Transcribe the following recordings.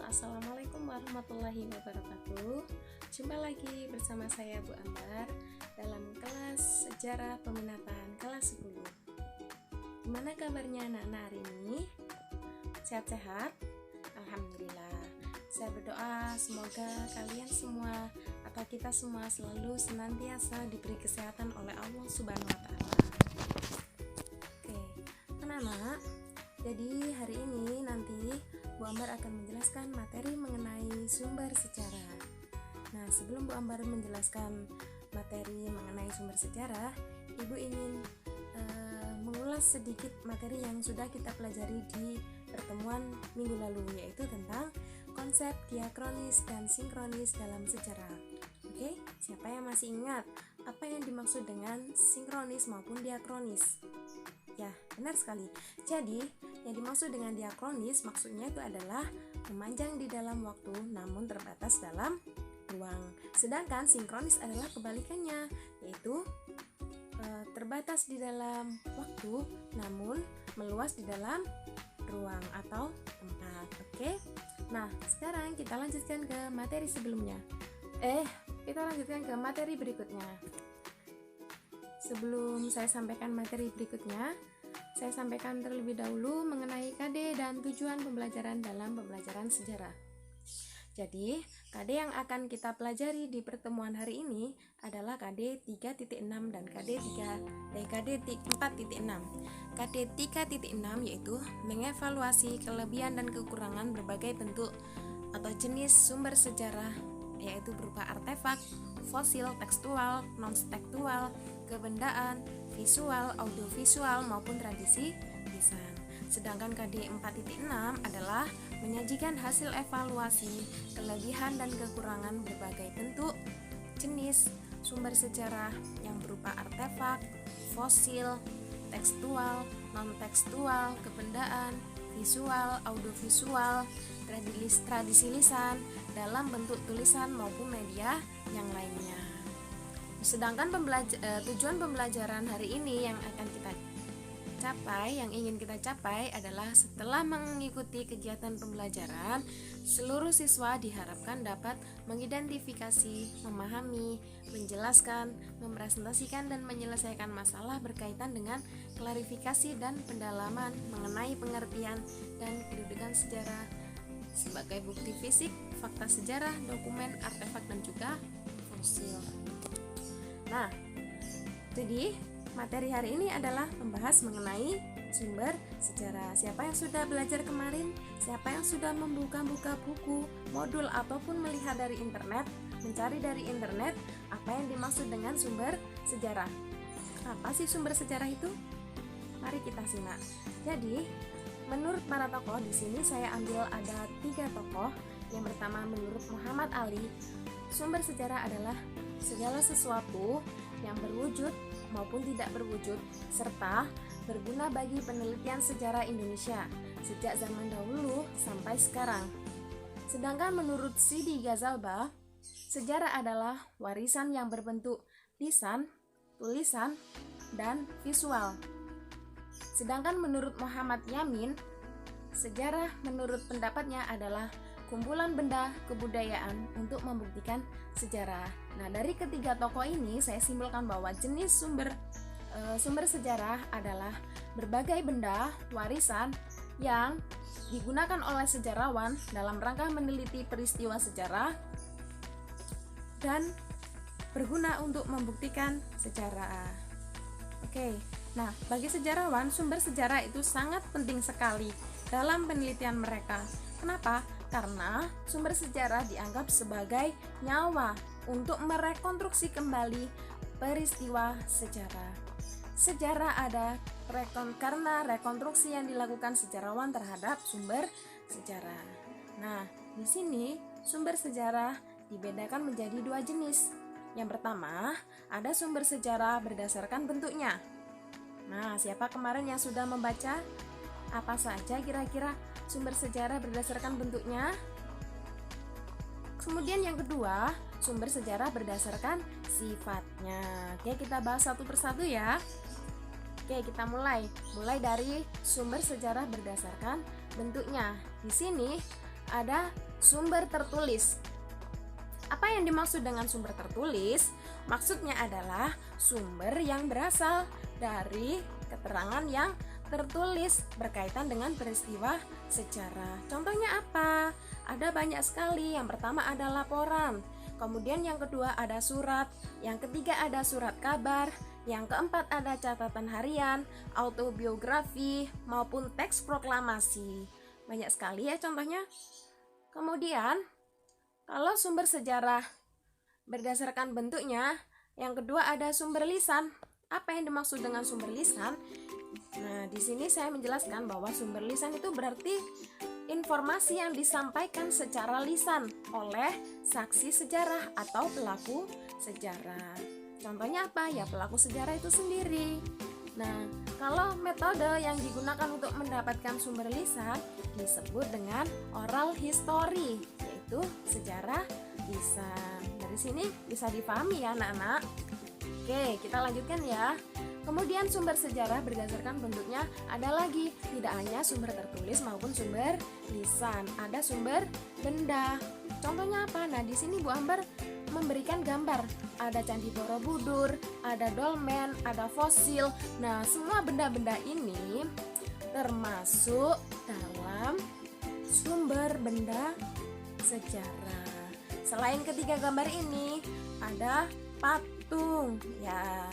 Assalamualaikum warahmatullahi wabarakatuh. Jumpa lagi bersama saya Bu Ambar dalam kelas Sejarah Peminatan kelas 10. Gimana kabarnya anak-anak hari ini? Sehat-sehat? Alhamdulillah. Saya berdoa semoga kalian semua atau kita semua selalu senantiasa diberi kesehatan oleh Allah Subhanahu wa taala. Oke, anak-anak, jadi hari ini nanti Bu Ambar akan menjelaskan materi mengenai sumber sejarah. Nah, sebelum Bu Ambar menjelaskan materi mengenai sumber sejarah, Ibu ingin mengulas sedikit materi yang sudah kita pelajari di pertemuan minggu lalu, yaitu tentang konsep diakronis dan sinkronis dalam sejarah. Oke, siapa yang masih ingat apa yang dimaksud dengan sinkronis maupun diakronis? Ya, benar sekali. Jadi, yang dimaksud dengan diakronis maksudnya itu adalah memanjang di dalam waktu namun terbatas dalam ruang. Sedangkan sinkronis adalah kebalikannya, yaitu terbatas di dalam waktu namun meluas di dalam ruang atau tempat. Oke. Nah, sekarang kita lanjutkan ke materi sebelumnya. Kita lanjutkan ke materi berikutnya. Sebelum saya sampaikan materi berikutnya, saya sampaikan terlebih dahulu mengenai KD dan tujuan pembelajaran dalam pembelajaran sejarah. Jadi, KD yang akan kita pelajari di pertemuan hari ini adalah KD 3.6 dan KD 4.6. KD 3.6 yaitu mengevaluasi kelebihan dan kekurangan berbagai bentuk atau jenis sumber sejarah, yaitu berupa artefak, fosil, tekstual, non-tekstual, kebendaan, visual, audiovisual maupun tradisi lisan. Sedangkan KD 4.6 adalah menyajikan hasil evaluasi kelebihan dan kekurangan berbagai bentuk, jenis sumber sejarah yang berupa artefak, fosil, tekstual, non-tekstual, kebendaan, visual, audiovisual, tradisi lisan dalam bentuk tulisan maupun media yang lainnya. Sedangkan tujuan pembelajaran hari ini yang akan kita capai, yang ingin kita capai adalah setelah mengikuti kegiatan pembelajaran, seluruh siswa diharapkan dapat mengidentifikasi, memahami, menjelaskan, mempresentasikan dan menyelesaikan masalah berkaitan dengan klarifikasi dan pendalaman mengenai pengertian dan kedudukan sejarah sebagai bukti fisik, fakta sejarah, dokumen, artefak dan juga fosil. Nah, jadi materi hari ini adalah membahas mengenai sumber sejarah. Siapa yang sudah belajar kemarin? Siapa yang sudah membuka-buka buku, modul ataupun melihat dari internet, mencari dari internet apa yang dimaksud dengan sumber sejarah? Apa sih sumber sejarah itu? Mari kita simak. Jadi, menurut para tokoh di sini saya ambil ada 3 tokoh. Yang pertama menurut Muhammad Ali, sumber sejarah adalah segala sesuatu yang berwujud maupun tidak berwujud serta berguna bagi penelitian sejarah Indonesia sejak zaman dahulu sampai sekarang. Sedangkan menurut Sidi Ghazalba, sejarah adalah warisan yang berbentuk lisan, tulisan, dan visual. Sedangkan menurut Muhammad Yamin, sejarah menurut pendapatnya adalah kumpulan benda kebudayaan untuk membuktikan sejarah. Nah, dari ketiga tokoh ini saya simpulkan bahwa jenis sumber sejarah adalah berbagai benda warisan yang digunakan oleh sejarawan dalam rangka meneliti peristiwa sejarah dan berguna untuk membuktikan sejarah. Oke. Nah, bagi sejarawan, sumber sejarah itu sangat penting sekali dalam penelitian mereka. Kenapa? Karena sumber sejarah dianggap sebagai nyawa untuk merekonstruksi kembali peristiwa sejarah. Sejarah ada karena rekonstruksi yang dilakukan sejarawan terhadap sumber sejarah. Nah, di sini sumber sejarah dibedakan menjadi 2 jenis. Yang pertama, ada sumber sejarah berdasarkan bentuknya. Nah, siapa kemarin yang sudah membaca? Apa saja kira-kira sumber sejarah berdasarkan bentuknya? Kemudian yang kedua, sumber sejarah berdasarkan sifatnya. Oke, kita bahas satu persatu ya. Oke, kita mulai dari sumber sejarah berdasarkan bentuknya. Di sini ada sumber tertulis. Apa yang dimaksud dengan sumber tertulis? Maksudnya adalah sumber yang berasal dari keterangan yang tertulis berkaitan dengan peristiwa sejarah. Contohnya apa? Ada banyak sekali. Yang pertama ada laporan, kemudian yang kedua ada surat, yang ketiga ada surat kabar, yang keempat ada catatan harian, autobiografi, maupun teks proklamasi. Banyak sekali ya contohnya. Kemudian kalau sumber sejarah berdasarkan bentuknya, yang kedua ada sumber lisan. Apa yang dimaksud dengan sumber lisan? Nah, di sini saya menjelaskan bahwa sumber lisan itu berarti informasi yang disampaikan secara lisan oleh saksi sejarah atau pelaku sejarah. Contohnya apa? Ya, pelaku sejarah itu sendiri. Nah, kalau metode yang digunakan untuk mendapatkan sumber lisan disebut dengan oral history, yaitu sejarah lisan. Dari sini bisa dipahami ya anak-anak. Oke, kita lanjutkan ya. Kemudian sumber sejarah berdasarkan bentuknya ada lagi, tidak hanya sumber tertulis maupun sumber lisan, ada sumber benda. Contohnya apa? Nah, di sini Bu Ambar memberikan gambar. Ada Candi Borobudur, ada dolmen, ada fosil. Nah, semua benda-benda ini termasuk dalam sumber benda sejarah. Selain ketiga gambar ini, ada patung ya.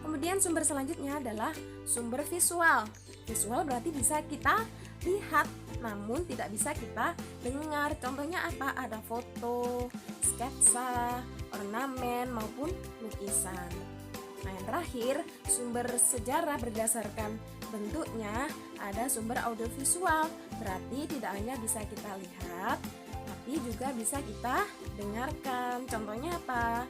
Kemudian sumber selanjutnya adalah sumber visual. Visual berarti bisa kita lihat, namun tidak bisa kita dengar. Contohnya apa? Ada foto, sketsa, ornamen, maupun lukisan. Nah, yang terakhir, sumber sejarah berdasarkan bentuknya ada sumber audiovisual. Berarti tidak hanya bisa kita lihat, tapi juga bisa kita dengarkan. Contohnya apa?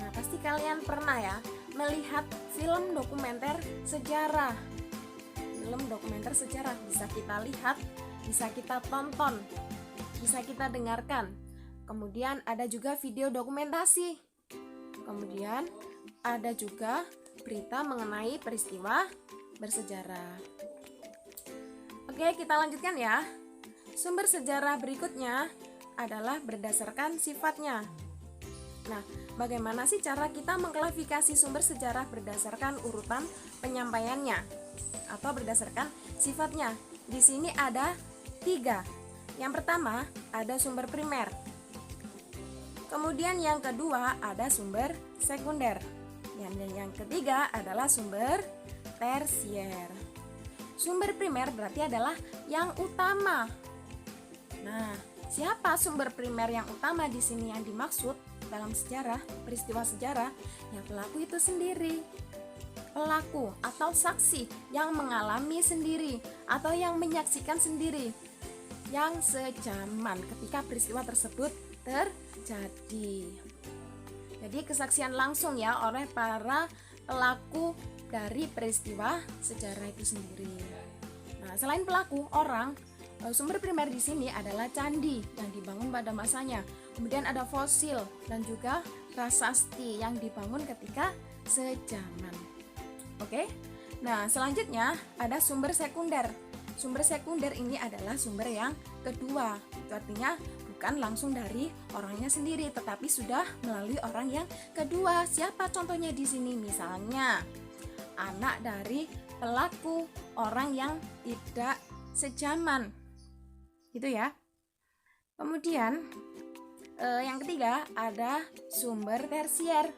Nah, pasti kalian pernah ya melihat film dokumenter sejarah. Film dokumenter sejarah bisa kita lihat, bisa kita tonton, bisa kita dengarkan. Kemudian ada juga video dokumentasi. Kemudian ada juga berita mengenai peristiwa bersejarah. Oke, kita lanjutkan ya. Sumber sejarah berikutnya adalah berdasarkan sifatnya. Nah, bagaimana sih cara kita mengklasifikasi sumber sejarah berdasarkan urutan penyampaiannya atau berdasarkan sifatnya? Di sini ada 3. Yang pertama ada sumber primer. Kemudian yang kedua ada sumber sekunder. Yang ketiga adalah sumber tersier. Sumber primer berarti adalah yang utama. Nah, siapa sumber primer yang utama di sini yang dimaksud dalam sejarah, peristiwa sejarah? Yang pelaku itu sendiri. Pelaku atau saksi yang mengalami sendiri atau yang menyaksikan sendiri, yang sejaman ketika peristiwa tersebut terjadi. Jadi kesaksian langsung ya oleh para pelaku dari peristiwa sejarah itu sendiri. Nah, selain pelaku, orang, sumber primer di sini adalah candi yang dibangun pada masanya. Kemudian ada fosil dan juga prasasti yang dibangun ketika sejaman. Oke. Nah, selanjutnya ada sumber sekunder. Sumber sekunder ini adalah sumber yang kedua. Itu artinya bukan langsung dari orangnya sendiri, tetapi sudah melalui orang yang kedua. Siapa contohnya di sini? Misalnya anak dari pelaku, orang yang tidak sejaman. Gitu ya. Kemudian yang ketiga ada sumber tersier.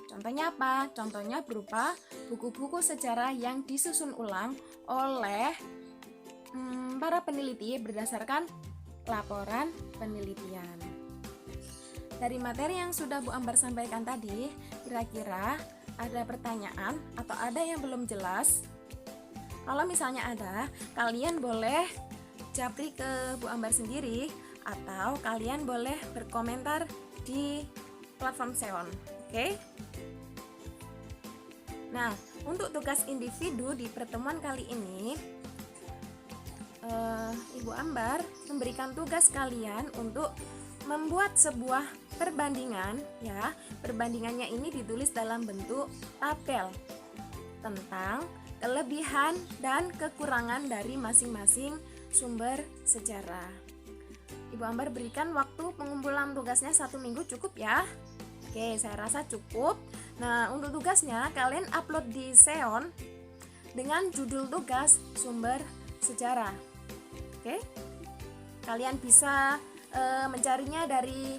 Contohnya apa? Contohnya berupa buku-buku sejarah yang disusun ulang oleh para peneliti berdasarkan laporan penelitian. Dari materi yang sudah Bu Ambar sampaikan tadi, kira-kira ada pertanyaan atau ada yang belum jelas? Kalau misalnya ada, kalian boleh japri ke Bu Ambar sendiri atau kalian boleh berkomentar di platform Seon. Oke? Nah, untuk tugas individu di pertemuan kali ini, Ibu Ambar memberikan tugas kalian untuk membuat sebuah perbandingan ya. Perbandingannya ini ditulis dalam bentuk tabel tentang kelebihan dan kekurangan dari masing-masing sumber sejarah. Ibu Ambar berikan waktu pengumpulan tugasnya 1 minggu, cukup ya? Oke, saya rasa cukup. Nah, untuk tugasnya kalian upload di Xeon dengan judul tugas sumber sejarah. Oke, kalian bisa mencarinya dari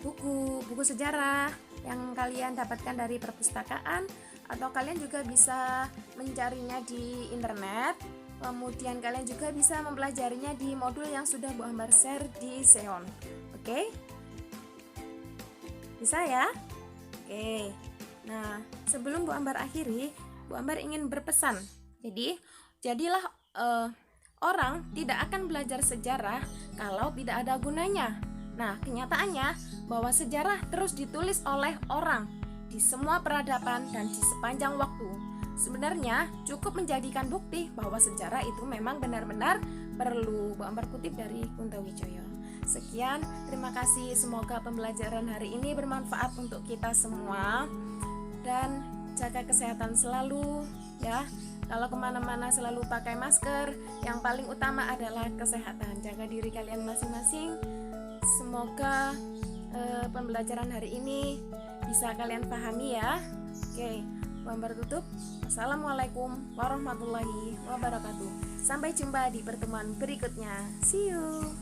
buku sejarah yang kalian dapatkan dari perpustakaan, atau kalian juga bisa mencarinya di internet. Kemudian kalian juga bisa mempelajarinya di modul yang sudah Bu Ambar share di Xeon. Oke? Bisa ya? Oke. Nah, sebelum Bu Ambar akhiri, Bu Ambar ingin berpesan. Jadilah orang tidak akan belajar sejarah kalau tidak ada gunanya. Nah, kenyataannya bahwa sejarah terus ditulis oleh orang di semua peradaban dan di sepanjang waktu. Sebenarnya cukup menjadikan bukti bahwa sejarah itu memang benar-benar perlu. Bu Ambar kutip dari Kunto Wijoyo. Sekian, terima kasih. Semoga pembelajaran hari ini bermanfaat untuk kita semua. Dan jaga kesehatan selalu ya. Kalau kemana-mana selalu pakai masker. Yang paling utama adalah kesehatan. Jaga diri kalian masing-masing. Semoga pembelajaran hari ini bisa kalian pahami ya. Oke, Bu Ambar tutup. Assalamualaikum warahmatullahi wabarakatuh. Sampai jumpa di pertemuan berikutnya. See you.